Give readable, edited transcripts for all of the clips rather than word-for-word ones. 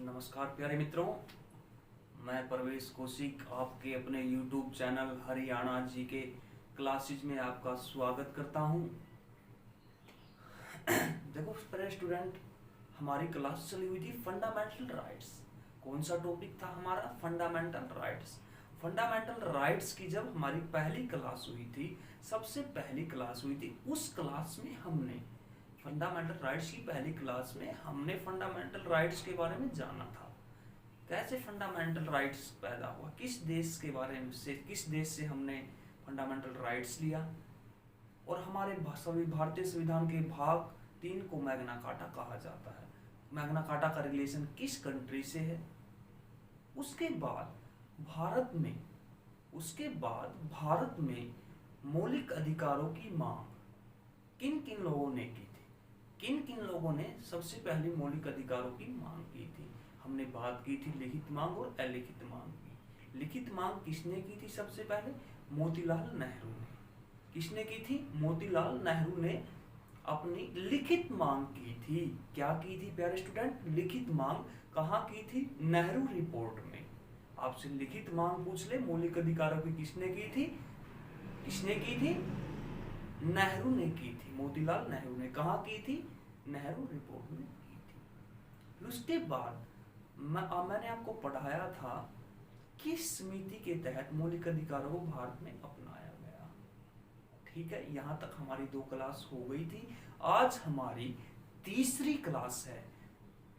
नमस्कार प्यारे मित्रों, मैं परवेश कौशिक आपके अपने YouTube चैनल हरियाणा जी के क्लासेज में आपका स्वागत करता हूं। देखो प्यारे स्टूडेंट, हमारी क्लास चली हुई थी फंडामेंटल राइट्स। कौन सा टॉपिक था हमारा? Fundamental rights. फंडामेंटल राइट्स की जब हमारी पहली क्लास हुई थी, सबसे पहली क्लास हुई थी, उस क्लास में हमने फंडामेंटल राइट्स की पहली क्लास में हमने फंडामेंटल राइट्स के बारे में जाना था। कैसे फंडामेंटल राइट्स पैदा हुआ, किस देश के बारे में से, किस देश से हमने फंडामेंटल राइट्स लिया, और हमारे सभी भारतीय संविधान के भाग 3 को मैग्ना कार्टा कहा जाता है। मैग्ना कार्टा का रिलेशन किस कंट्री से है। उसके बाद भारत में मौलिक अधिकारों की मांग किन किन लोगों ने की थी? किन किन लोगों ने सबसे पहले मौलिक अधिकारों की मांग की थी? हमने बात की थी लिखित मांग और अलिखित मांग की। लिखित मांग किसने की थी? सबसे पहले मोतीलाल नेहरू ने। किसने की थी? मोतीलाल नेहरू ने अपनी लिखित मांग की थी। क्या की थी प्यारे स्टूडेंट? लिखित मांग कहाँ की थी? नेहरू रिपोर्ट में। आपसे लिखित मांग पूछ ले मौलिक अधिकारों की किसने की थी? किसने की थी? नेहरू ने की थी। मोतीलाल नेहरू ने कहा की थी? नेहरू रिपोर्ट में की थी। फिर उसके बाद मैंने आपको पढ़ाया था किस समिति के तहत मौलिक अधिकारों को भारत में अपनाया गया। ठीक है, यहां तक हमारी 2 क्लास हो गई थी। आज हमारी तीसरी क्लास है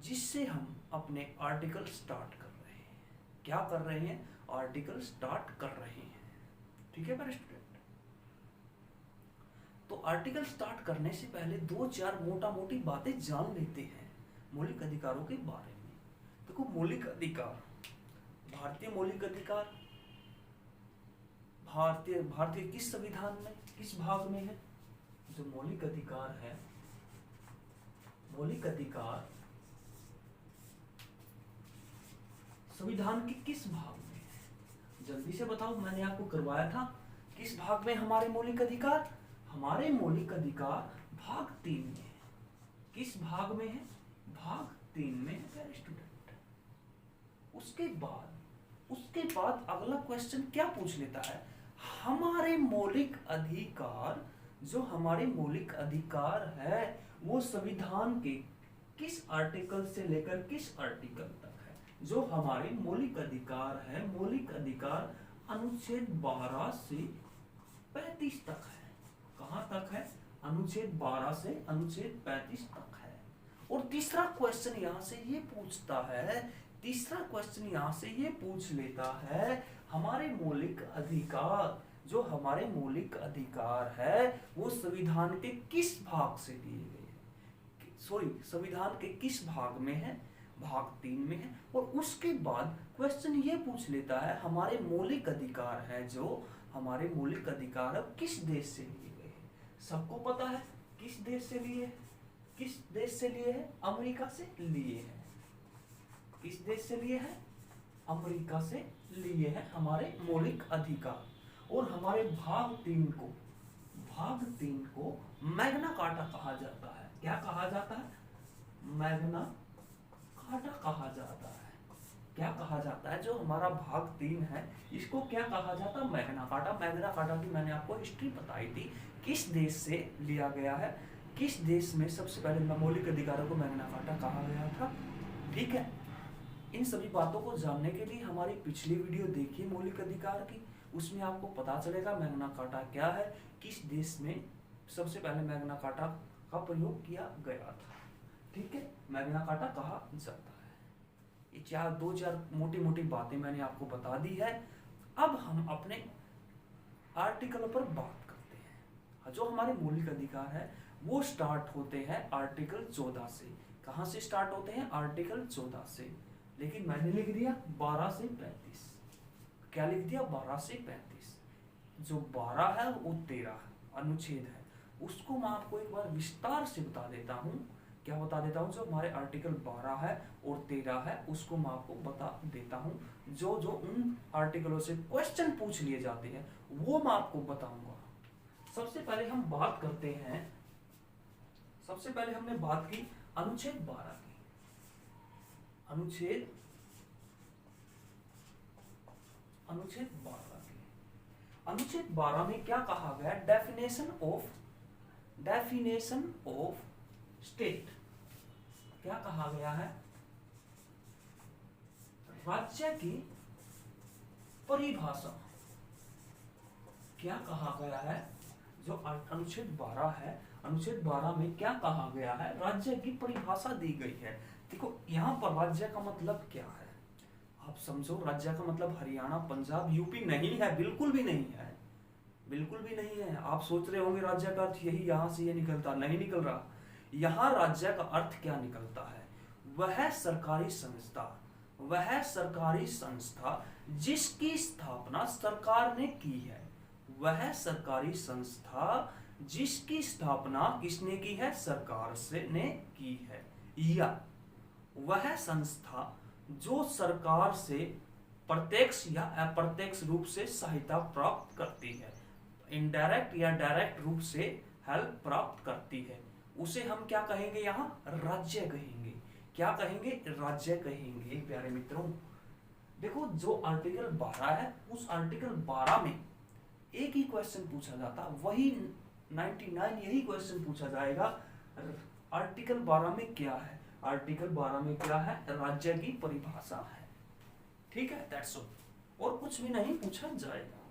जिससे हम अपने आर्टिकल स्टार्ट कर रहे हैं। क्या कर रहे हैं? आर्टिकल स्टार्ट कर रहे हैं। ठीक है मेरे स्टूडेंट, तो आर्टिकल स्टार्ट करने से पहले 2-4 मोटा मोटी बातें जान लेते हैं मौलिक अधिकारों के बारे में। देखो मौलिक अधिकार, भारतीय मौलिक अधिकार भारतीय किस संविधान में, किस भाग में है? जो मौलिक अधिकार है, मौलिक अधिकार संविधान के किस भाग में है? जल्दी से बताओ, मैंने आपको करवाया था। किस भाग में हमारे मौलिक अधिकार? हमारे मौलिक अधिकार भाग 3 में है। किस भाग में है? भाग 3 में है स्टूडेंट। उसके बाद अगला क्वेश्चन क्या पूछ लेता है? हमारे मौलिक अधिकार, जो हमारे मौलिक अधिकार है वो संविधान के किस आर्टिकल से लेकर किस आर्टिकल तक है? जो हमारे मौलिक अधिकार है, मौलिक अधिकार अनुच्छेद 12 से 35 तक है। कहां तक है? अनुच्छेद 12 से अनुच्छेद 35 तक है। और तीसरा क्वेश्चन यहां से ये पूछता है, तीसरा क्वेश्चन यहां से ये पूछ लेता है, हमारे मौलिक अधिकार, जो हमारे मौलिक अधिकार है वो संविधान के किस भाग से दिए गए? सॉरी, संविधान के किस भाग में है? भाग 3 में है। और उसके बाद क्वेश्चन ये पूछ लेता है, हमारे मौलिक अधिकार है, जो हमारे मौलिक अधिकार अब किस देश से लिए गए हैं? सबको पता है किस देश से लिए हैं? किस देश से लिए हैं? अमेरिका से लिए हैं। किस देश से लिए हैं? अमेरिका से लिए हैं हमारे मौलिक अधिकार। और हमारे भाग 3 को मैग्ना कार्टा कहा जाता है। क्या कहा जाता है? मैग्ना कार्टा कहा जाता है। क्या कहा जाता है? जो हमारा भाग 3 है इसको क्या कहा जाता है? Magna carta. मैग्ना कार्टा की मैंने आपको हिस्ट्री बताई थी, किस देश से लिया गया है, किस देश में सबसे पहले मौलिक अधिकारों को मैग्ना कार्टा कहा गया था। ठीक है, इन सभी बातों को जानने के लिए हमारी पिछली वीडियो देखिए मौलिक अधिकार की। उसमें आपको पता चलेगा मैग्ना कार्टा क्या है, किस देश में सबसे पहले मैग्ना कार्टा का प्रयोग किया गया था। ठीक है, मैग्ना कार्टा कहा जाता है। ये 2-4 मोटी मोटी बातें मैंने आपको बता दी है। अब हम अपने आर्टिकल पर बात करते हैं। जो हमारे मौलिक अधिकार है वो स्टार्ट होते हैं आर्टिकल 14 से। कहां से स्टार्ट होते हैं? आर्टिकल 14 से। लेकिन मैंने लिख दिया 12 से 35। क्या लिख दिया? 12 से 35। जो 12 है वो 13 अनुच्छेद है, उसको मैं आपको एक बार विस्तार से बता देता हूं। क्या बता देता हूं? जो हमारे आर्टिकल 12 है और 13 है उसको मैं आपको बता देता हूं। जो उन आर्टिकलों से क्वेश्चन पूछ लिए जाते हैं वो मैं आपको बताऊंगा। सबसे पहले हम बात करते हैं, सबसे पहले हमने बात की अनुच्छेद 12 की। अनुच्छेद अनुच्छेद 12 के अनुच्छेद 12 में क्या कहा गया? Definition of state. क्या कहा गया है? राज्य की परिभाषा। क्या कहा गया है? जो अनुच्छेद 12 है, अनुच्छेद 12 में क्या कहा गया है? राज्य की परिभाषा दी गई है। देखो यहाँ पर राज्य का मतलब क्या है, आप समझो। राज्य का मतलब हरियाणा, पंजाब, यूपी नहीं है, बिल्कुल भी नहीं है, बिल्कुल भी नहीं है। आप सोच रहे होंगे राज्य का अर्थ यही, यहाँ से ये निकलता, नहीं निकल रहा। यहाँ राज्य का अर्थ क्या निकलता है? वह सरकारी संस्था जिसकी स्थापना सरकार ने की है। वह सरकारी संस्था जिसकी स्थापना किसने की है? सरकार से ने की है। या वह संस्था जो सरकार से प्रत्यक्ष या अप्रत्यक्ष रूप से सहायता प्राप्त करती है, इनडायरेक्ट या डायरेक्ट रूप से हेल्प प्राप्त करती है, उसे हम क्या कहेंगे? यहाँ राज्य कहेंगे। क्या कहेंगे? राज्य कहेंगे। प्यारे मित्रों देखो, जो आर्टिकल 12 है, उस आर्टिकल 12 में एक ही क्वेश्चन पूछा जाता, वही 99 यही क्वेश्चन पूछा जाएगा। आर्टिकल 12 में क्या है? आर्टिकल 12 में क्या है? राज्य की परिभाषा है। ठीक है, दैट्स ऑल, और कुछ भी नहीं पूछा जाएगा।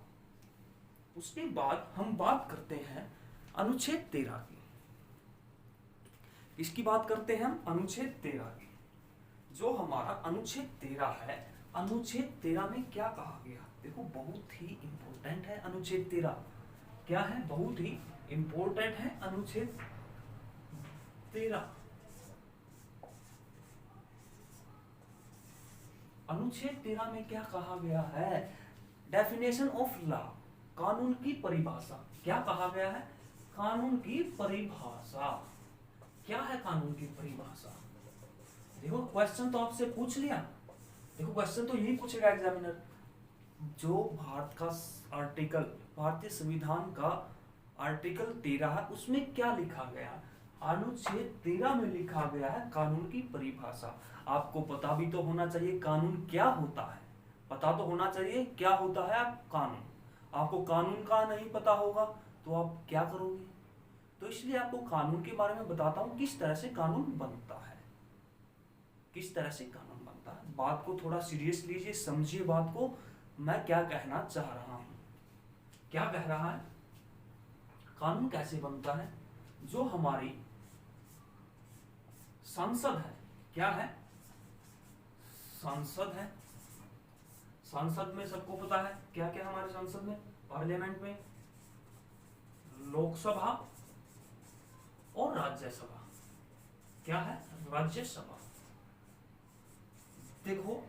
उसके बाद हम बात करते हैं अनुच्छेद 13 की। इसकी बात करते हैं हम अनुच्छेद 13 की। जो हमारा अनुच्छेद 13 है, अनुच्छेद 13 में क्या कहा गया? देखो बहुत ही इंपॉर्टेंट है अनुच्छेद 13। क्या है? बहुत ही इंपॉर्टेंट है अनुच्छेद 13। अनुच्छेद 13 में क्या कहा गया है? डेफिनेशन ऑफ लॉ, कानून की परिभाषा। क्या कहा गया है? कानून की परिभाषा। क्या है कानून की परिभाषा? देखो क्वेश्चन तो आपसे पूछ लिया। देखो क्वेश्चन तो यही पूछेगा एग्जामिनर। जो भारत का आर्टिकल, भारतीय संविधान का आर्टिकल 13 है, उसमें क्या लिखा गया? अनुच्छेद 13 में लिखा गया है कानून की परिभाषा। आपको पता भी तो होना चाहिए कानून क्या होता है। पता तो होना चाहिए क्या होता है कानून। आपको कानून का नहीं पता होगा तो आप क्या करोगे? तो इसलिए आपको कानून के बारे में बताता हूं, किस तरह से कानून बनता है, किस तरह से कानून बनता है। बात को थोड़ा सीरियस लीजिए, समझिए बात को, मैं क्या कहना चाह रहा हूं। क्या कह रहा है? कानून कैसे बनता है? जो हमारी संसद है, क्या है? संसद है। संसद में सबको पता है क्या क्या हमारे संसद में, पार्लियामेंट में लोकसभा और राज्यसभा। क्या है? राज्यसभा। देखो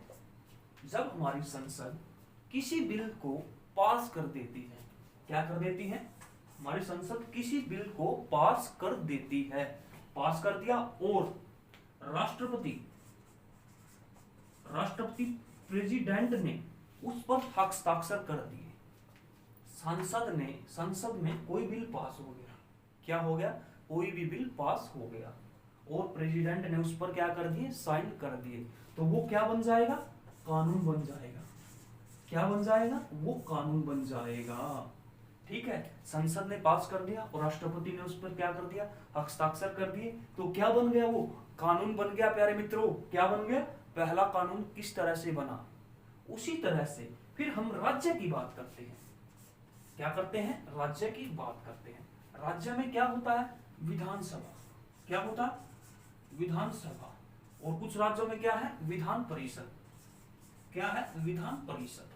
जब हमारी संसद किसी बिल को पास कर देती है, क्या कर देती है? हमारी संसद किसी बिल को पास कर देती है, पास कर दिया, और राष्ट्रपति प्रेसिडेंट ने उस पर हस्ताक्षर कर दिए। संसद में कोई बिल पास हो गया। क्या हो गया? कोई भी बिल पास हो गया और प्रेसिडेंट ने उस पर क्या कर दिए? साइन कर दिए। तो वो क्या बन जाएगा? कानून बन जाएगा। क्या बन जाएगा? वो कानून बन जाएगा। ठीक है, संसद ने पास कर दिया और राष्ट्रपति ने उस पर क्या कर दिया? हस्ताक्षर कर दिए। तो क्या बन गया? वो कानून बन गया। प्यारे मित्रों क्या बन गया? पहला कानून किस तरह से बना, उसी तरह से फिर हम राज्य की बात करते हैं। क्या करते हैं? राज्य की बात करते हैं। राज्य में क्या होता है? विधानसभा। क्या होता है? विधानसभा। और कुछ राज्यों में क्या है? विधान परिषद। क्या है? विधान परिषद।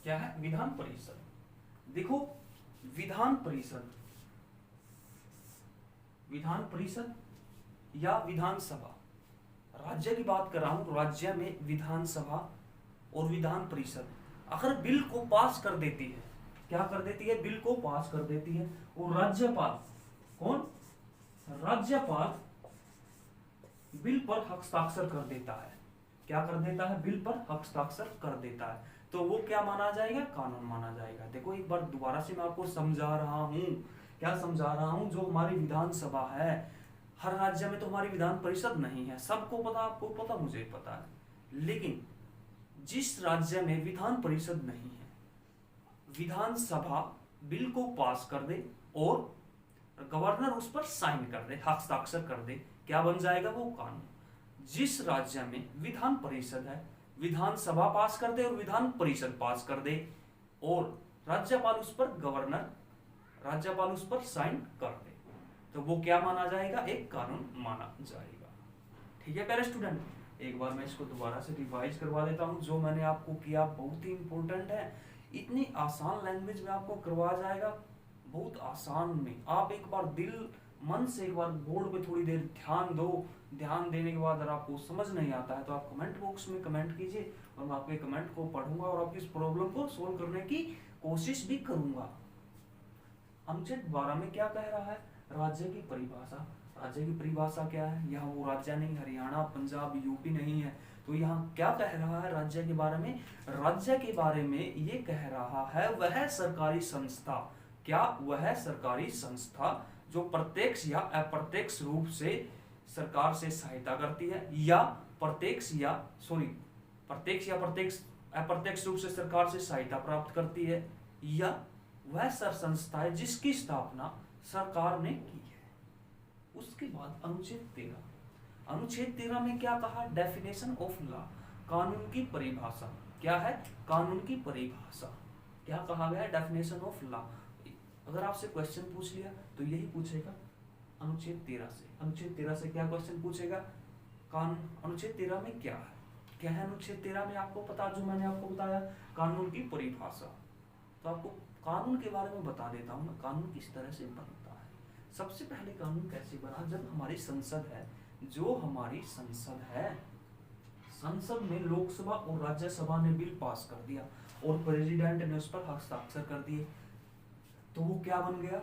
क्या है? विधान परिषद। देखो विधान परिषद या विधानसभा, राज्य की बात कर रहा हूं तो राज्य में विधानसभा और विधान परिषद अगर बिल को पास कर देती है, क्या कर देती है? बिल को पास कर देती है। और राज्यपाल, कौन? राज्यपाल बिल पर हस्ताक्षर कर देता है। क्या कर देता है? बिल पर हस्ताक्षर कर देता है। तो वो क्या माना जाएगा? कानून माना जाएगा। देखो एक बार दोबारा से मैं आपको समझा रहा हूं क्या समझा रहा हूँ, जो हमारी विधानसभा है, हर राज्य में तो हमारी विधान परिषद नहीं है, सबको पता, आपको पता, मुझे पता है, लेकिन जिस राज्य में विधान परिषद नहीं है, विधानसभा बिल को पास कर दे और गवर्नर उस पर साइन कर दे, हस्ताक्षर कर दे, क्या बन जाएगा वो कानून। जिस राज्य में विधान परिषद है, विधानसभा पास कर दे और विधान परिषद पास कर दे और राज्यपाल उस पर साइन कर दे, तो वो क्या माना जाएगा, एक कानून माना जाएगा। ठीक है प्यारे स्टूडेंट, एक बार मैं इसको दोबारा से रिवाइज करवा देता हूँ। जो मैंने आपको किया बहुत ही इंपॉर्टेंट है, इतनी आसान लैंग्वेज में आपको करवाया जाएगा, बहुत आसान में। आप एक बार दिल मन से एक बार बोर्ड पे थोड़ी देर ध्यान दो, ध्यान देने के बाद अगर आपको समझ नहीं आता है तो आप कमेंट बॉक्स में कमेंट कीजिए और मैं आपके कमेंट को पढ़ूंगा और आपकी इस प्रॉब्लम को सोल्व करने की कोशिश भी करूंगा। अनुच्छेद 12 में क्या कह रहा है, राज्य की परिभाषा। राज्य की परिभाषा क्या है, यहाँ वो राज्य नहीं, हरियाणा, पंजाब, यूपी नहीं है, तो यहाँ क्या कह रहा है राज्य के बारे में। राज्य के बारे में ये कह रहा है वह सरकारी संस्था, क्या वह सरकारी संस्था जो प्रत्यक्ष या अप्रत्यक्ष रूप से सरकार से सहायता करती है, या अप्रत्यक्ष रूप से सरकार से सहायता प्राप्त करती है, या वह संस्था है जिसकी स्थापना सरकार ने की है। उसके बाद अनुच्छेद 13, अनुच्छेद 13 में क्या कहा, डेफिनेशन ऑफ लॉ, कानून की परिभाषा। क्या है, कानून की परिभाषा। क्या कहा गया है, डेफिनेशन ऑफ लॉ। अगर आपसे क्वेश्चन पूछ लिया तो यही पूछेगा अनुच्छेद 13 से। अनुच्छेद 13 से क्या क्वेश्चन पूछेगा, कानून, अनुच्छेद 13 में क्या है अनुच्छेद 13 में आपको पता, जो मैंने आपको बताया, कानून की परिभाषा। तो आपको कानून के बारे में बता देता हूँ मैं, कानून किस तरह से बनता है। सबसे पहले कानून कैसे बना, जब हमारी संसद है, जो हमारी संसद है, संसद में लोकसभा और राज्यसभा ने बिल पास कर दिया और प्रेसिडेंट ने उस पर हस्ताक्षर कर दिए, तो वो क्या बन गया,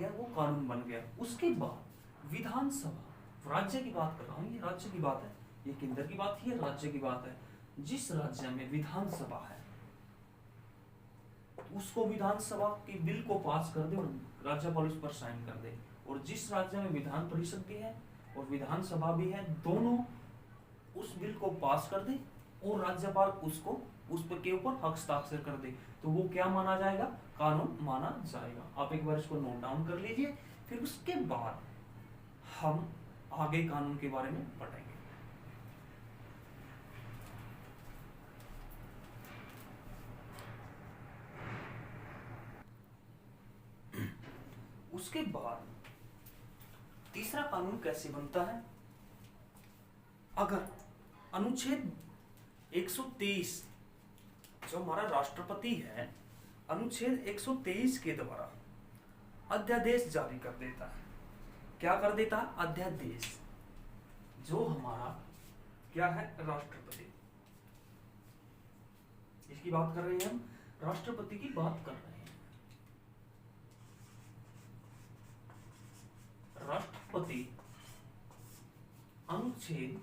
वो कानून बन गया। उसके बाद विधानसभा, राज्य की बात कर रहा हूँ, ये राज्य की बात है, ये केंद्र की बात, ये राज्य की बात है। जिस राज्य में विधानसभा है उसको विधानसभा के बिल को पास कर दे और राज्यपाल उस पर साइन कर दे, और जिस राज्य में विधान परिषद भी है और विधानसभा भी है, दोनों उस बिल को पास कर दे और राज्यपाल उसको उस पर के ऊपर हस्ताक्षर कर दे, तो वो क्या माना जाएगा, कानून माना जाएगा। आप एक बार इसको नोट डाउन कर लीजिए, फिर उसके बाद हम आगे कानून के बारे में पढ़ेंगे। उसके बाद तीसरा कानून कैसे बनता है, अगर अनुच्छेद 123 जो हमारा राष्ट्रपति है, अनुच्छेद 123 के द्वारा अध्यादेश जारी कर देता है। क्या कर देता है, अध्यादेश। जो हमारा क्या है, राष्ट्रपति, इसकी बात कर रहे हैं हम, राष्ट्रपति की बात कर रहे हैं। राष्ट्रपति अनुच्छेद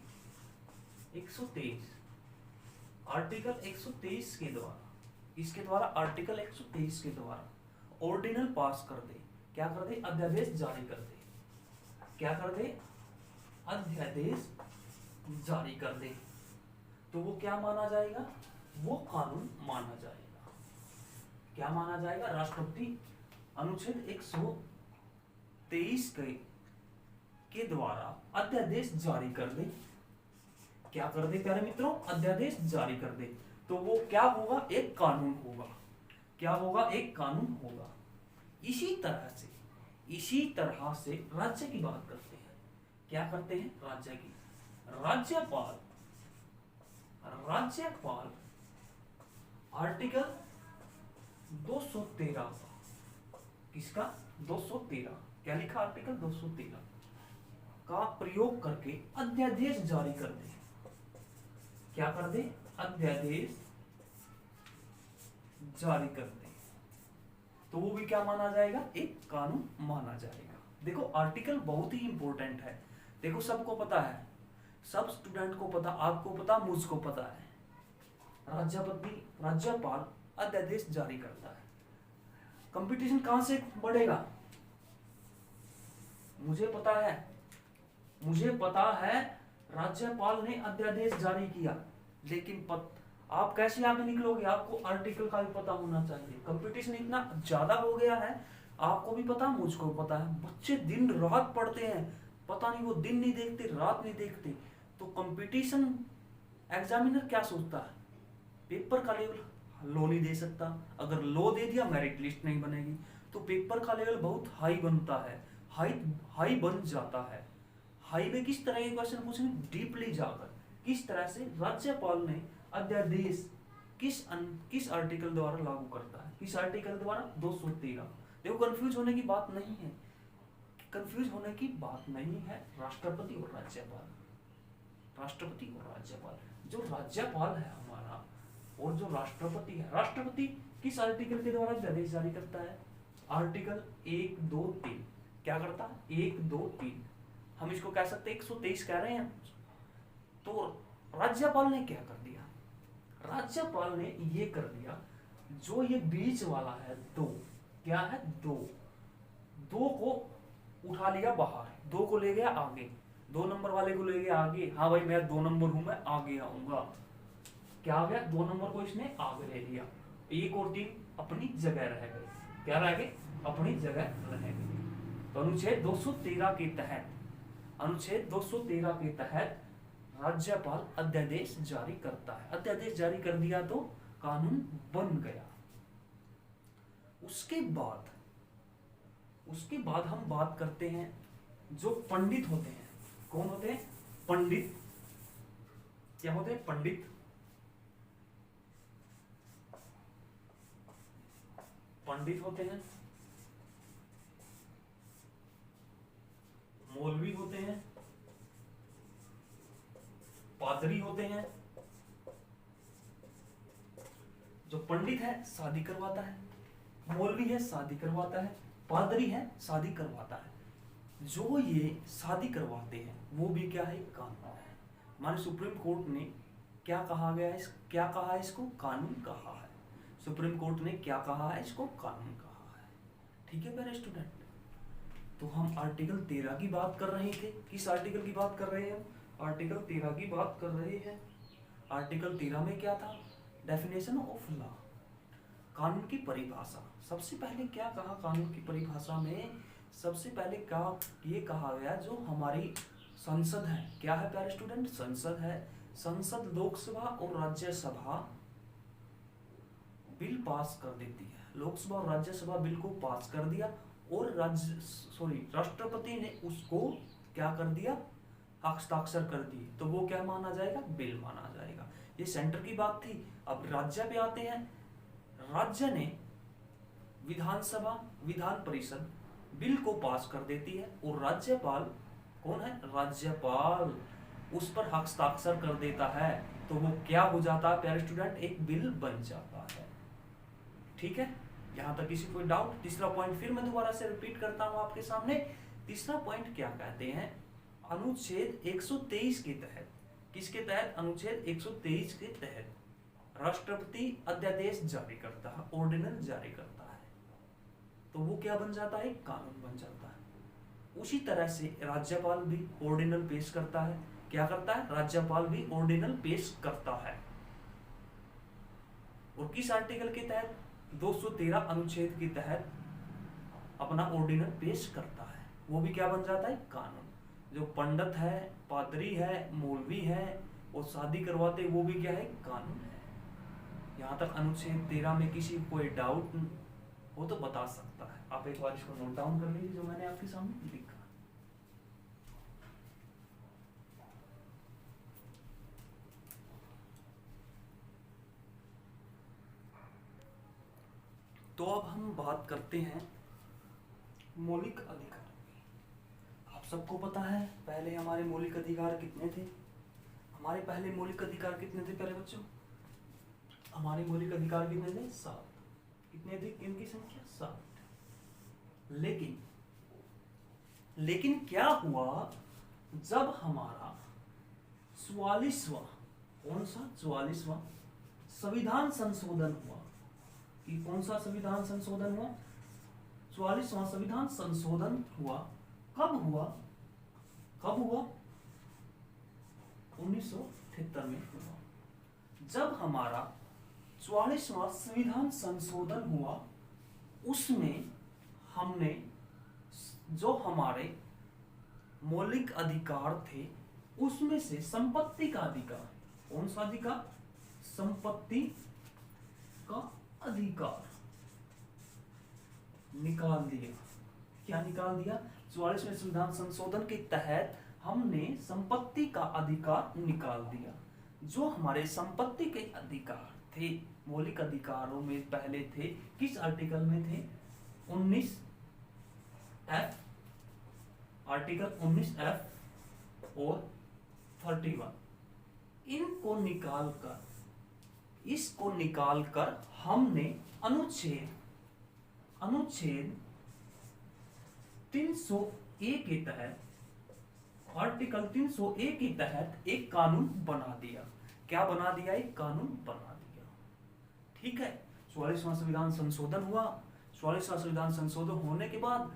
123 आर्टिकल 123 के द्वारा, इसके द्वारा आर्टिकल 123 के द्वारा ऑर्डिनल पास कर दे, क्या कर दे, अध्यादेश जारी कर दे, क्या कर दे, अध्यादेश जारी कर दे, तो वो क्या माना जाएगा, वो कानून माना जाएगा। क्या माना जाएगा, राष्ट्रपति अनुच्छेद 123 के द्वारा अध्यादेश जारी कर दे, क्या कर दे प्यारे मित्रों, अध्यादेश जारी कर दे, तो वो क्या होगा, एक कानून होगा। क्या होगा, एक कानून होगा। इसी तरह से राज्य की बात करते हैं। क्या करते हैं, राज्य की। राज्यपाल आर्टिकल 213, किसका, 213, क्या लिखा, आर्टिकल 213 का प्रयोग करके अध्यादेश जारी कर दे, क्या कर दे, अध्यादेश जारी कर दे, तो वो भी क्या माना जाएगा, एक कानून माना जाएगा। देखो आर्टिकल बहुत ही इंपॉर्टेंट है, देखो सबको पता है, सब स्टूडेंट को पता, आपको पता, मुझको पता है, राज्यपाल अध्यादेश जारी करता है। कंपटीशन कहां से बढ़ेगा? मुझे पता है राज्यपाल ने अध्यादेश जारी किया, लेकिन आप कैसे आगे निकलोगे? आपको आर्टिकल का भी पता होना चाहिए। कंपटीशन इतना ज्यादा हो गया है, आपको भी पता, मुझको पता है। बच्चे दिन रात पढ़ते हैं, पता नहीं वो दिन नहीं देखते, रात नहीं देखते। तो कंपटीशन, एग्जामिनर क्या सोचता है? पेपर का लेवल लो नहीं दे सकता, अगर लो दे दिया मेरिट लिस्ट नहीं बनेगी। तो पेपर का लेवल बहुत हाई बनता है, हाई बन जाता है। हाई में किस तरह के क्वेश्चन पूछेंगे? डीपली जाकर। किस तरह से राज्यपाल ने अध्यादेश किस आर्टिकल द्वारा लागू करता है? किस आर्टिकल द्वारा? 213। देखो कंफ्यूज होने की बात नहीं है, कंफ्यूज होने की बात नहीं है। राष्ट्रपति और राज्यपाल, राष्ट्रपति और राज्यपाल, जो राज्यपाल है हमारा और जो राष्ट्रपति है, राष्ट्रपति किस आर्टिकल के द्वारा अध्यादेश जारी करता है? आर्टिकल 1, 2, 3। क्या करता है? 1, 2, 3। हम इसको कह सकते हैं 123 कह रहे हैं। तो राज्यपाल ने क्या कर दिया? राज्यपाल ने ये कर दिया, जो ये बीच वाला है 2, क्या है? 2 को उठा लिया बाहर, 2 को ले गया आगे, 2 नंबर वाले को ले गया आगे। हाँ भाई मैं 2 नंबर हूं, मैं आगे आऊंगा। क्या आ गया? 2 नंबर को इसने आगे ले लिया। 1 और 3 अपनी जगह रह गए। क्या रह गए? अपनी जगह रह गए। तो अनुच्छेद 213 के तहत, अनुच्छेद 213 के तहत राज्यपाल अध्यादेश जारी करता है। अध्यादेश जारी कर दिया तो कानून बन गया। उसके बाद हम बात करते हैं जो पंडित होते हैं। कौन होते हैं? पंडित। क्या होते हैं? पंडित। पंडित होते हैं, मौलवी होते हैं, पादरी होते हैं। जो पंडित है शादी करवाता है, मौलवी है शादी करवाता है, पादरी है शादी करवाता है। जो ये शादी करवाते हैं वो भी क्या है? कानून है। हमारे सुप्रीम कोर्ट ने क्या कहा गया है? क्या कहा है इसको? कानून कहा है। सुप्रीम कोर्ट ने क्या कहा है? इसको कानून कहा है। ठीक है प्यारे स्टूडेंट, तो हम आर्टिकल 13 की बात कर रहे थे। किस आर्टिकल की बात कर रहे हैं? आर्टिकल 13 की बात कर रहे हैं। आर्टिकल 13 में क्या था? डेफिनेशन ऑफ लॉ, कानून की परिभाषा। सबसे पहले क्या कहा कानून की परिभाषा में? सबसे पहले क्या ये कहा गया, जो हमारी संसद है, क्या है प्यारे स्टूडेंट? संसद है। संसद लोकसभा और राज्यसभा बिल पास कर देती है। लोकसभा और राज्यसभा बिल को पास कर दिया और राष्ट्रपति ने उसको क्या कर दिया? हस्ताक्षर कर दिए। तो वो क्या माना जाएगा? बिल माना जाएगा। ये सेंटर की बात थी। अब राज्य पे आते हैं। राज्य ने विधानसभा, विधान परिषद बिल को पास कर देती है और राज्यपाल, कौन है? राज्यपाल उस पर हस्ताक्षर कर देता है। तो वो क्या हो जाता है प्यारे स्टूडेंट? एक बिल बन जाता है। ठीक है, यहां तक किसी कोई डाउट? तीसरा पॉइंट फिर मैं दोबारा से रिपीट करता हूं आपके सामने। तीसरा पॉइंट क्या कहते हैं? अनुच्छेद 123 के तहत, किसके तहत? अनुच्छेद 123 के तहत राष्ट्रपति अध्यादेश जारी करता है, ऑर्डिनल जारी करता है। तो वो क्या बन जाता है? कानून बन जाता है। उसी तरह से राज्यपाल भी ऑर्डिनल पेश करता है। क्या करता है? राज्यपाल भी ऑर्डिनल पेश करता है। और किस आर्टिकल के तहत? 213 अनुच्छेद के तहत अपना ऑर्डिनल पेश करता है। वो भी क्या बन जाता है? कानून। जो पंडित है, पादरी है, मौलवी है और शादी करवाते, वो भी क्या है? कानून है। यहाँ तक अनुच्छेद 13 में किसी को कोई डाउट हो तो बता सकता है। आप एक बार इसको नोट डाउन कर लीजिए जो मैंने आपके सामने लिखा। तो अब हम बात करते हैं मौलिक अधिकार। आप सबको पता है पहले हमारे मौलिक अधिकार कितने थे? हमारे पहले मौलिक अधिकार कितने थे प्यारे बच्चों? हमारे मौलिक अधिकार कितने थे? 7। कितने थे? इनकी संख्या 7। लेकिन क्या हुआ जब हमारा 44वां, कौन सा? 44वां संविधान संशोधन हुआ। कि कौन सा संविधान संशोधन हुआ? 44वां संविधान संशोधन हुआ, कब हुआ? कब हुआ? 1973 में हुआ। जब हमारा 44वां संविधान संशोधन हुआ, उसमें हमने जो हमारे मौलिक अधिकार थे उसमें से संपत्ति का अधिकार, कौन सा अधिकार? संपत्ति का अधिकार निकाल दिया। क्या निकाल दिया? 44वें संविधान संशोधन के तहत हमने संपत्ति का अधिकार निकाल दिया। जो हमारे संपत्ति के अधिकार थे, मौलिक अधिकारों में पहले थे, किस आर्टिकल में थे? 19F, आर्टिकल 19F और 31। इसको निकालकर हमने अनुच्छेद 301 के तहत, आर्टिकल 301 के तहत एक कानून बना दिया। क्या बना दिया? एक कानून बना दिया। ठीक है, 44वां संविधान संशोधन हुआ। 44वां संविधान संशोधन होने के बाद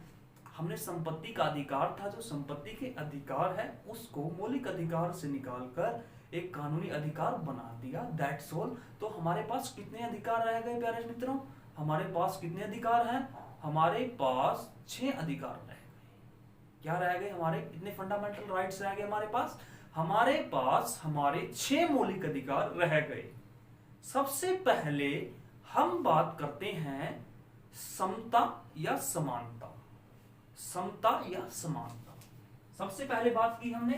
हमने संपत्ति का अधिकार था, जो संपत्ति के अधिकार है उसको मौलिक अधिकार से निकालकर एक कानूनी अधिकार बना दिया। That's all. तो हमारे पास कितने अधिकार रह गए प्यारे मित्रों? हमारे पास कितने अधिकार हैं? हमारे पास 6 अधिकार रह गए। क्या रह गए? हमारे कितने फंडामेंटल राइट्स रह गए हमारे पास? हमारे पास हमारे 6 मौलिक अधिकार रह गए। सबसे पहले हम बात करते हैं समता या समानता। समता या समानता, सबसे पहले बात की हमने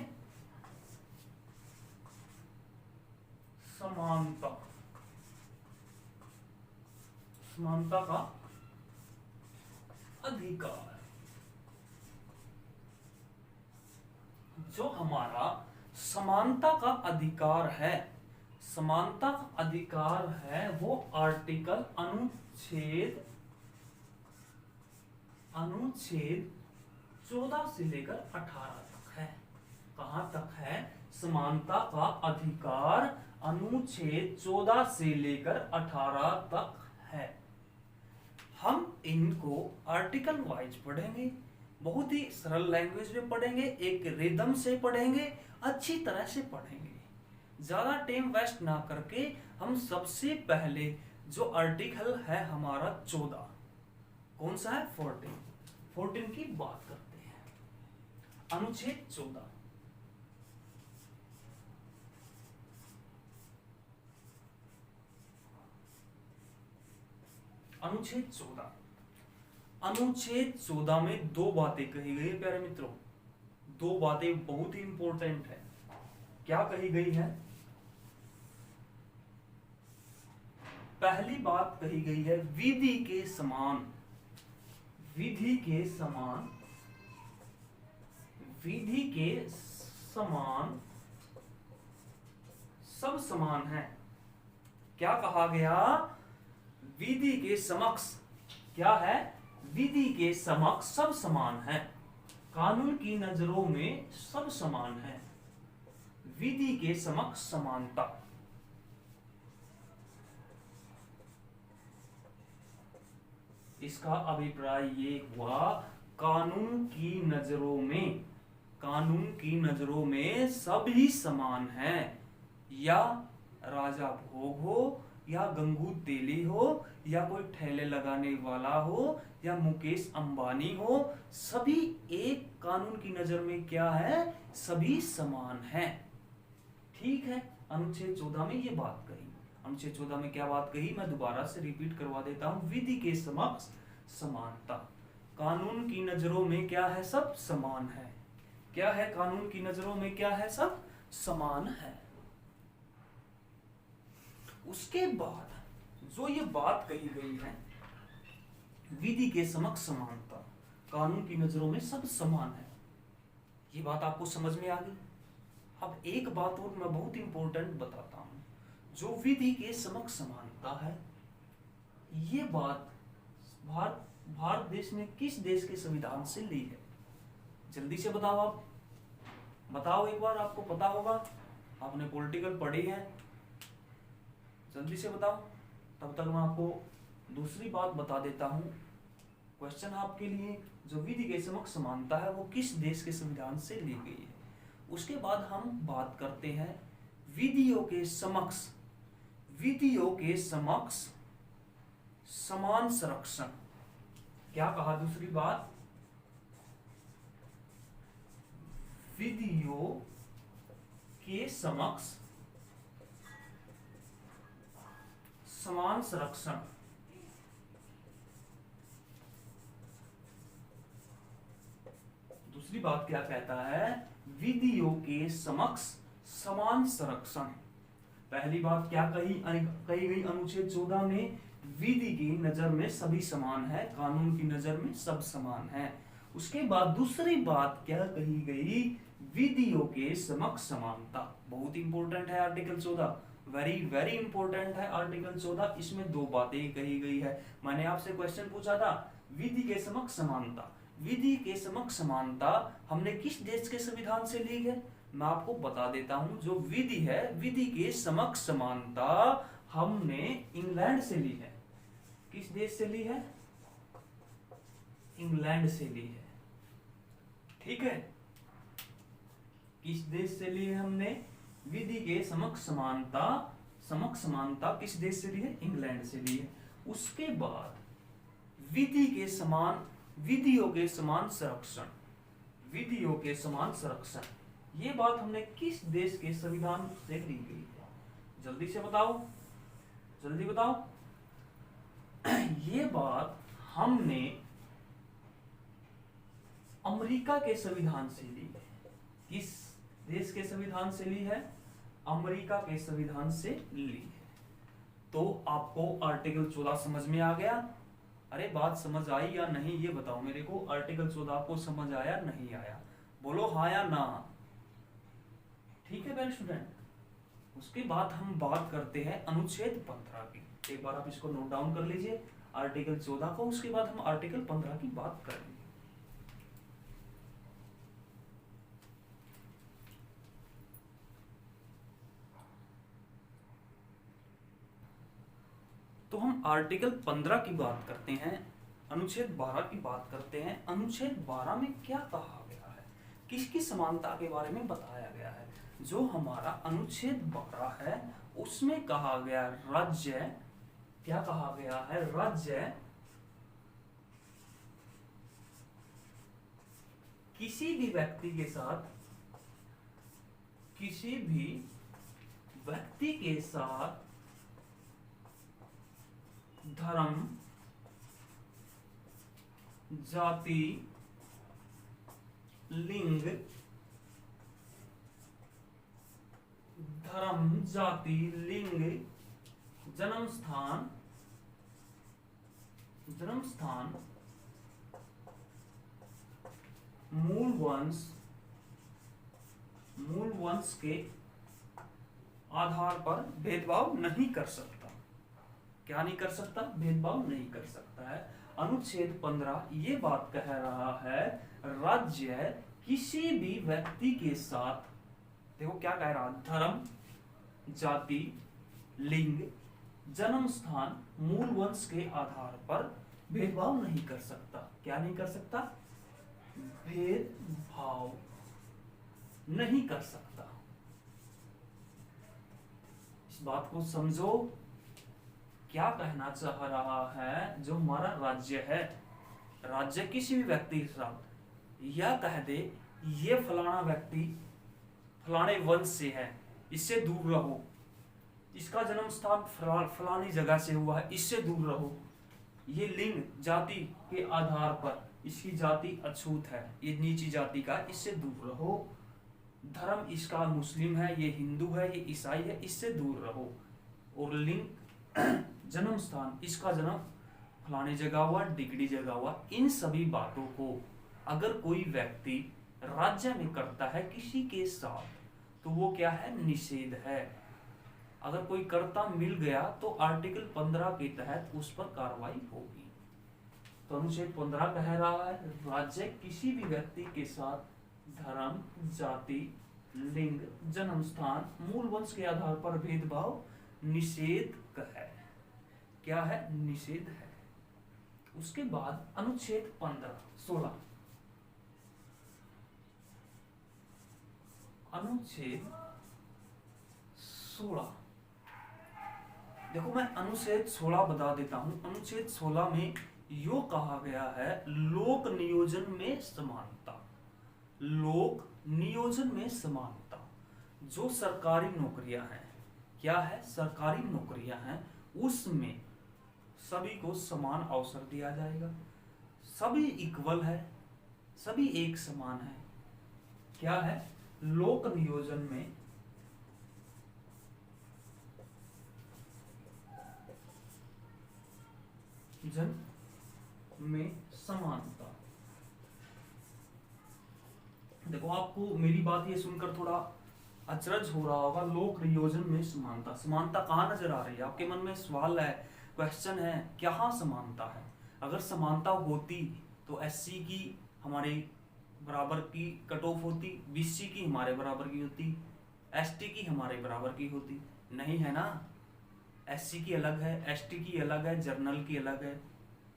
समानता। समानता का अधिकार, जो हमारा समानता का अधिकार है, समानता का अधिकार है, वो आर्टिकल अनुच्छेद 14 से लेकर 18 तक है। कहां तक है? समानता का अधिकार अनुच्छेद 14 से लेकर 18 तक है। हम इनको आर्टिकल वाइज पढ़ेंगे, बहुत ही सरल लैंग्वेज में पढ़ेंगे, एक रिदम से पढ़ेंगे, अच्छी तरह से पढ़ेंगे। ज्यादा टाइम वेस्ट ना करके हम सबसे पहले जो आर्टिकल है हमारा 14, कौन सा है? 14 की बात करते हैं। अनुच्छेद 14, अनुच्छेद 14, अनुच्छेद 14 में 2 बातें कही गई है प्यारे मित्रों। 2 बातें बहुत ही इंपॉर्टेंट है। क्या कही गई है? पहली बात कही गई है विधि के समान, विधि के समान, विधि के समान सब समान है। क्या कहा गया? विधि के समक्ष, क्या है? विधि के समक्ष सब समान है। कानून की नजरों में सब समान है। विधि के समक्ष समानता। इसका अभिप्राय ये हुआ, कानून की नजरों में, कानून की नजरों में सभी समान हैं। या राजा भोग हो, या गंगू तेली हो, या कोई ठेले लगाने वाला हो, या मुकेश अंबानी हो, सभी एक कानून की नजर में क्या है? सभी समान हैं। ठीक है, अनुच्छेद 14 में ये बात कही। अनुच्छेद 14 में क्या बात कही? मैं दोबारा से रिपीट करवा देता हूं। विधि के समक्ष समानता, कानून की नजरों में क्या है? सब समान है। क्या है? कानून की नजरों में क्या है? सब समान है। उसके बाद जो ये बात कही गई है, विधि के समक्ष समानता, कानून की नजरों में सब समान है, ये बात आपको समझ में आ गई। अब एक बात और मैं बहुत इंपॉर्टेंट बताता हूं, जो विधि के समक्ष समानता है, ये बात भारत देश ने किस देश के संविधान से ली है? जल्दी से बताओ। आप बताओ एक बार, आपको पता होगा, आपने पॉलिटिकल पढ़ी है, जल्दी से बताओ। तब तक मैं आपको दूसरी बात बता देता हूं क्वेश्चन आपके लिए, जो विधि के समक्ष समानता है वो किस देश के संविधान से ली गई है। उसके बाद हम बात करते हैं विधियों के समक्ष समान संरक्षण। क्या कहा दूसरी बात, विधियों के समक्ष समान संरक्षण। दूसरी बात क्या कहता है, विधियों के समक्ष समान संरक्षण। पहली बात क्या कही गई अनुच्छेद 14 में, विधि की नजर में सभी समान है, कानून की नजर में सब समान है। उसके बाद दूसरी बात क्या कही गई, विधियों के समक्ष समानता। बहुत इंपॉर्टेंट है आर्टिकल 14, वेरी वेरी इंपॉर्टेंट है आर्टिकल 14। इसमें दो बातें कही गई है। मैंने आपसे क्वेश्चन पूछा था विधि के समक्ष समानता, विधि के समक्ष समानता हमने किस देश के संविधान से ली है, मैं आपको बता देता हूं। जो विधि है, विधि के समक्ष समानता हमने इंग्लैंड से ली है। किस देश से ली है, इंग्लैंड से ली है, ठीक है। किस देश से ली है हमने, विधि के समक्ष समानता किस देश से ली है, इंग्लैंड से ली है। उसके बाद विधियों के समान संरक्षण, ये बात हमने किस देश के संविधान से ली गई है, जल्दी से बताओ, जल्दी बताओ। ये बात हमने अमेरिका के संविधान से ली है। किस देश के संविधान से ली है, अमेरिका के संविधान से ली है। तो आपको आर्टिकल 14 समझ में आ गया। अरे बात समझ आई या नहीं ये बताओ मेरे को, आर्टिकल 14 आपको समझ आया नहीं आया, बोलो हाँ या ना। ठीक है स्टूडेंट। उसके बाद हम बात करते हैं अनुच्छेद 15 की। एक बार आप इसको नोट डाउन कर लीजिए, आर्टिकल 14 को, उसके बाद हम आर्टिकल 15 की बात करेंगे। तो हम आर्टिकल 15 की बात करते हैं, अनुच्छेद 12 की बात करते हैं। अनुच्छेद 12 में क्या कहा गया है, किसकी समानता के बारे में बताया गया है। जो हमारा अनुच्छेद 12 है उसमें कहा गया राज्य, क्या कहा गया है, राज्य किसी भी व्यक्ति के साथ धर्म, जाति, लिंग, जन्म स्थान, मूल वंश के आधार पर भेदभाव नहीं कर सकता। क्या नहीं कर सकता, भेदभाव नहीं कर सकता है। अनुच्छेद 15 ये बात कह रहा है, राज्य किसी भी व्यक्ति के साथ, देखो क्या कह रहा है, धर्म, जाति, लिंग, जन्म स्थान, मूल वंश के आधार पर भेदभाव नहीं कर सकता। क्या नहीं कर सकता, भेदभाव नहीं कर सकता। इस बात को समझो, क्या कहना चाह रहा है। जो हमारा राज्य है, राज्य किसी भी व्यक्ति के साथ यह कह दे ये फलाना व्यक्ति फलाने वंश से है, इससे दूर रहो, इसका जन्म स्थान फलानी जगह से हुआ है, इससे दूर रहो, ये लिंग जाति के आधार पर इसकी जाति अछूत है, ये नीची जाति का, इससे दूर रहो, धर्म इसका मुस्लिम है, ये हिंदू है, ये ईसाई है, इससे दूर रहो, और लिंग जन्म स्थान इसका जन्म फलानी जगह हुआ, डिग्री जगह हुआ। इन सभी बातों को अगर कोई व्यक्ति राज्य में करता है किसी के साथ तो वो क्या है, निषेध है। अगर कोई कर्ता मिल गया तो आर्टिकल 15 के तहत उस पर कार्रवाई होगी। तो अनुच्छेद 15 कह रहा है राज्य किसी भी व्यक्ति के साथ धर्म, जाति, लिंग, जन्म स्थान, मूल वंश के आधार पर भेदभाव निषेध है। क्या है, निषेध है। उसके बाद अनुच्छेद 15 16 अनुच्छेद 16। देखो मैं अनुच्छेद 16 बता देता हूं। अनुच्छेद 16 में यो कहा गया है लोक नियोजन में समानता। लोक नियोजन में समानता। जो सरकारी नौकरियां हैं, क्या है, सरकारी नौकरियां हैं, उसमें सभी को समान अवसर दिया जाएगा। सभी इक्वल है, सभी एक समान है। क्या है, लोक नियोजन में जन में समानता। देखो आपको मेरी बात ये सुनकर थोड़ा अचरज हो रहा होगा, लोक नियोजन में समानता, समानता कहाँ नजर आ रही है? आपके मन में सवाल है, क्वेश्चन है, कहाँ समानता है? अगर समानता होती तो एससी की हमारे बराबर की कट ऑफ होती, बीसी की हमारे बराबर की होती, एसटी की हमारे बराबर की होती। नहीं है ना, एससी की अलग है, एसटी की अलग है, जर्नल की अलग है।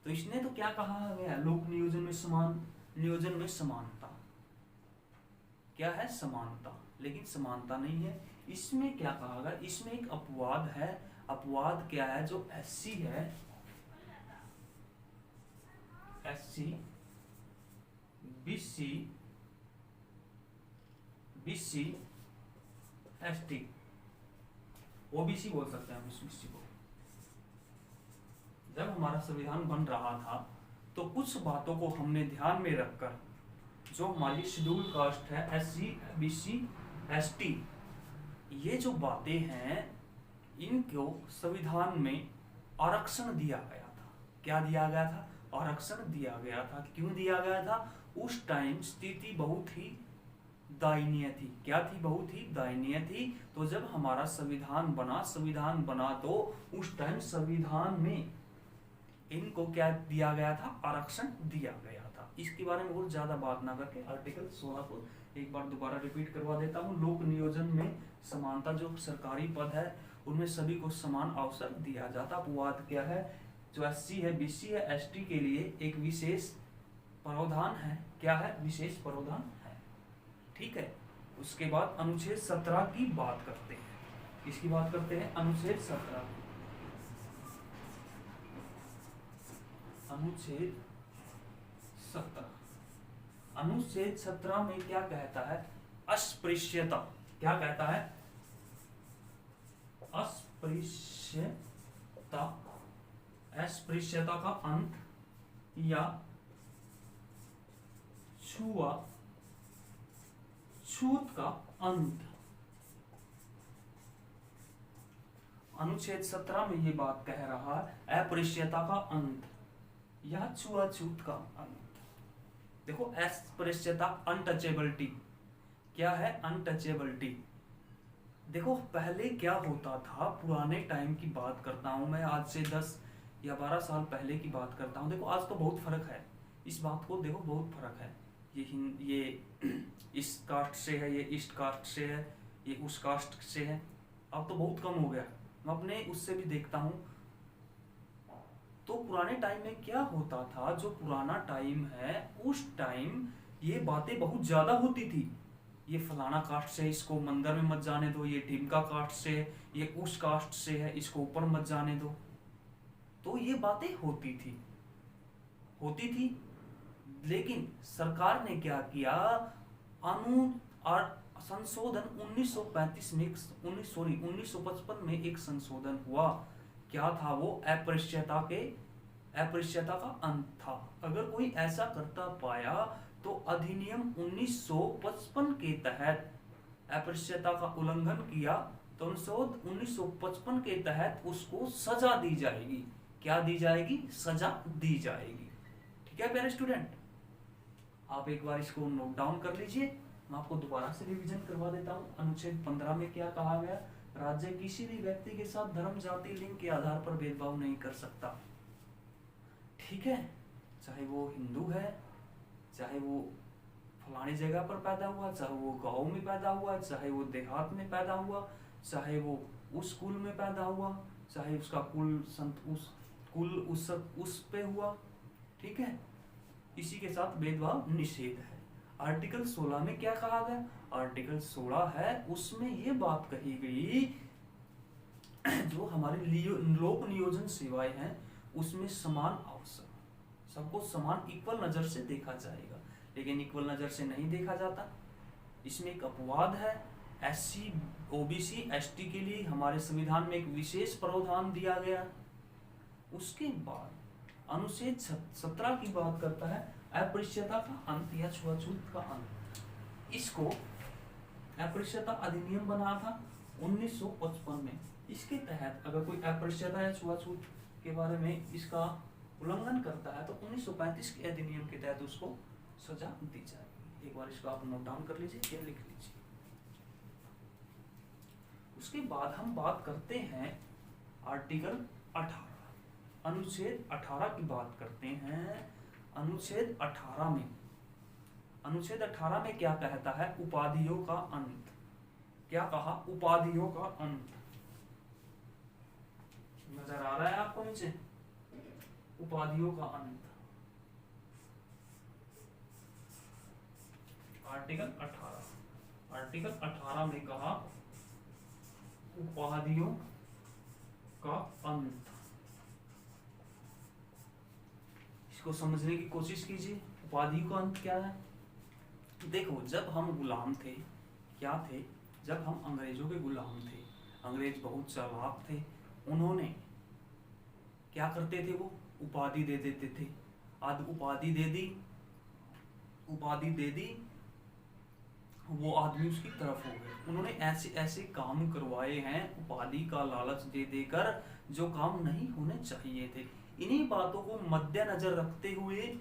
तो इसने तो क्या कहा गया, लोक नियोजन में समान, नियोजन में समानता। क्या है, समानता, लेकिन समानता नहीं है। इसमें क्या कहा गया, इसमें एक अपवाद है। अपवाद क्या है, जो एससी है, SC, BC, BC, ST, OBC बोल सकते हैं हम इस बीसी को। जब हमारा संविधान बन रहा था तो कुछ बातों को हमने ध्यान में रखकर, जो हमारी शेड्यूल कास्ट है, एससी, बीसी, एसटी, ये जो बातें हैं, इनको संविधान में आरक्षण दिया गया था। क्या दिया गया था? आरक्षण दिया गया था। क्यों दिया गया था? उस टाइम स्थिति बहुत ही दयनीय थी। क्या थी? बहुत ही दयनीय थी। तो जब हमारा संविधान बना तो उस टाइम संविधान में इनको क्या दिया गया था? आरक्षण दिया गया था। इसके बारे में और ज्यादा बात ना करके आर्टिकल 16 को एक बार दोबारा रिपीट करवा देता हूँ। लोक नियोजन में समानता, जो सरकारी पद है उनमें सभी को समान अवसर दिया जाता। अपवाद क्या है? जो एससी है, बीसी है, एसटी के लिए एक विशेष प्रावधान है। क्या है? विशेष प्रावधान है। ठीक है। उसके बाद अनुच्छेद 17 की बात करते हैं। किसकी बात करते हैं? अनुच्छेद 17 की। अनुच्छेद 17, अनुच्छेद 17 में क्या कहता है? अस्पृश्यता। क्या कहता है? अस्पृश्यता, अस्पृश्यता का अंत या छूत का अंत। अनुच्छेद 17 में ये बात कह रहा है, अस्पृश्यता का अंत या छुआछूत का अंत। देखो, अस्पृश्यता, अनटचेबिलिटी। क्या है? अनटचेबिलिटी। देखो पहले क्या होता था, पुराने टाइम की बात करता हूं मैं, आज से 10 या 12 साल पहले की बात करता हूं। देखो आज तो बहुत फर्क है, इस बात को देखो, बहुत फर्क है। ये इस कास्ट से है, ये इस कास्ट से है, ये उस कास्ट से है। अब तो बहुत कम हो गया, मैं अपने उससे भी देखता हूं। तो पुराने टाइम में क्या होता था, जो पुराना टाइम है उस टाइम ये बातें बहुत ज्यादा होती थी। ये फलाना कास्ट से, इसको मंदिर में मत जाने दो, ये ढिमका कास्ट से, ये उस कास्ट से है, इसको ऊपर मत जाने दो। तो ये बातें होती थी। लेकिन सरकार ने क्या किया, संशोधन 1935 में 1955 में एक संशोधन हुआ। क्या था वो? अस्पृश्यता का अंत था। अगर कोई ऐसा करता पाया तो अधिनियम 1955 के तहत अस्पृश्यता का उल्लंघन किया तो 1955 के तहत उसको सजा दी जाएगी। क्या दी जाएगी? सजा दी जाएगी। ठीक है प्यारे स्टूडेंट, आप एक बार इसको नोट डाउन कर लीजिए। मैं आपको दोबारा से रिवीजन करवा देता हूँ। अनुच्छेद 15 में क्या कहा गया? राज्य किसी भी व्यक्ति के साथ धर्म, जाति, लिंग के आधार पर भेदभाव नहीं कर सकता। ठीक है, चाहे वो हिंदू है, चाहे वो फलानी जगह पर पैदा हुआ, चाहे वो गांव में पैदा हुआ, चाहे वो देहात में पैदा हुआ, चाहे वो उस कुल में पैदा हुआ, चाहे उसका कुल उस पे हुआ, ठीक है, इसी के साथ भेदभाव निषेध है। आर्टिकल 16 में क्या कहा गया? आर्टिकल 16 है उसमें ये बात कही गई जो हमारी लोक नियोजन सेवाएं हैं उसमें समान अवसर, सबको समान इक्वल नजर से देखा जाएगा, लेकिन इक्वल नजर से नहीं देखा जाता। इसमें एक अपवाद है, एससी, ओबीसी, एसटी के लिए हमारे संविधान में एक विशेष प्रावधान दिया गया। उसके बाद अनुच्छेद 17 की बात करता है अस्पृश्यता का अंत या छुआछूत का अंत। इसको अस्पृश्यता अधिनियम बना था 1955 में। इसके तहत अगर कोई अस्पृश्यता या छुआछूत के बारे में इसका उल्लंघन करता है तो 1935 के अधिनियम के तहत उसको सजा दी जाएगी। एक बार इसको आप नोट डाउन कर लीजिए या लिख लीजिए। उसके बाद हम बात करते हैं आर्टिकल 18, अनुच्छेद 18 की बात करते हैं। अनुच्छेद 18 में क्या कहता है? उपाधियों का अंत। क्या कहा? उपाधियों का अंत। नजर आ रहा है आपको नीचे? उपाधियों का अंत। आर्टिकल 18 में कहा उपाधियों का अंत। इसको समझने की कोशिश कीजिए। उपाधि का अंत क्या है? देखो, जब हम गुलाम थे, क्या थे? जब हम अंग्रेजों के गुलाम थे, अंग्रेज बहुत चालाक थे। उन्होंने क्या करते थे? वो उपाधि दे देते थे। आज उपाधि दे दी, वो आदमी उसकी तरफ हो गए। उन्होंने ऐसे ऐसे काम करवाए हैं उपाधि का लालच दे देकर, जो काम नहीं होने चाहिए थे। इन्हीं बातों को मद्देनजर रखते हुए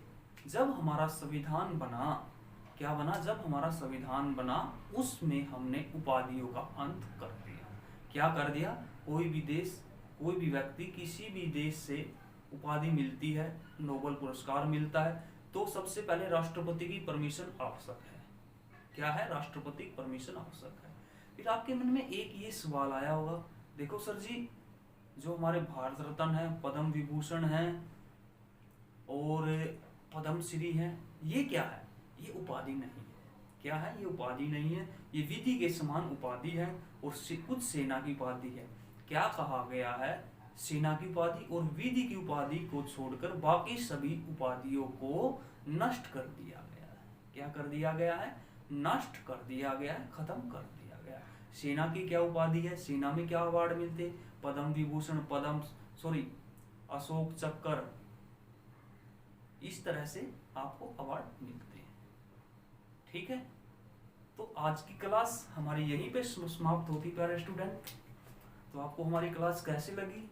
जब हमारा संविधान बना, क्या बना? जब हमारा संविधान बना उसमें हमने उपाधियों का अंत कर दिया। क्या कर दिया? कोई भी देश, कोई भी व्यक्ति किसी भी देश से उपाधि मिलती है, नोबेल पुरस्कार मिलता है, तो सबसे पहले राष्ट्रपति की परमिशन आवश्यक है। क्या है? राष्ट्रपति की परमिशन आवश्यक है। फिर आपके मन में एक ये सवाल आया होगा, देखो सर जी, जो हमारे भारत रत्न है, पद्म विभूषण है और पद्मश्री है, ये क्या है? ये उपाधि नहीं है। क्या है? ये उपाधि नहीं है, ये विधि के समान उपाधि है और कुछ सेना की उपाधि है। क्या कहा गया है? सेना की उपाधि और विधि की उपाधि को छोड़कर बाकी सभी उपाधियों को नष्ट कर दिया गया है। क्या कर दिया गया है? नष्ट कर दिया गया है, खत्म कर दिया गया है। सेना की क्या उपाधि है? सेना में क्या अवार्ड मिलते? पद्म विभूषण, अशोक चक्र, इस तरह से आपको अवार्ड मिलते हैं। ठीक है, तो आज की क्लास हमारी यहीं पे समाप्त होती। प्यारे स्टूडेंट, तो आपको हमारी क्लास कैसी लगी?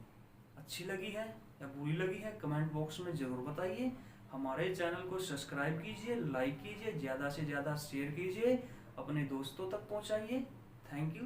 अच्छी लगी है या बुरी लगी है? कमेंट बॉक्स में जरूर बताइए। हमारे चैनल को सब्सक्राइब कीजिए, लाइक कीजिए, ज़्यादा से ज़्यादा शेयर कीजिए, अपने दोस्तों तक पहुंचाइए। Thank you.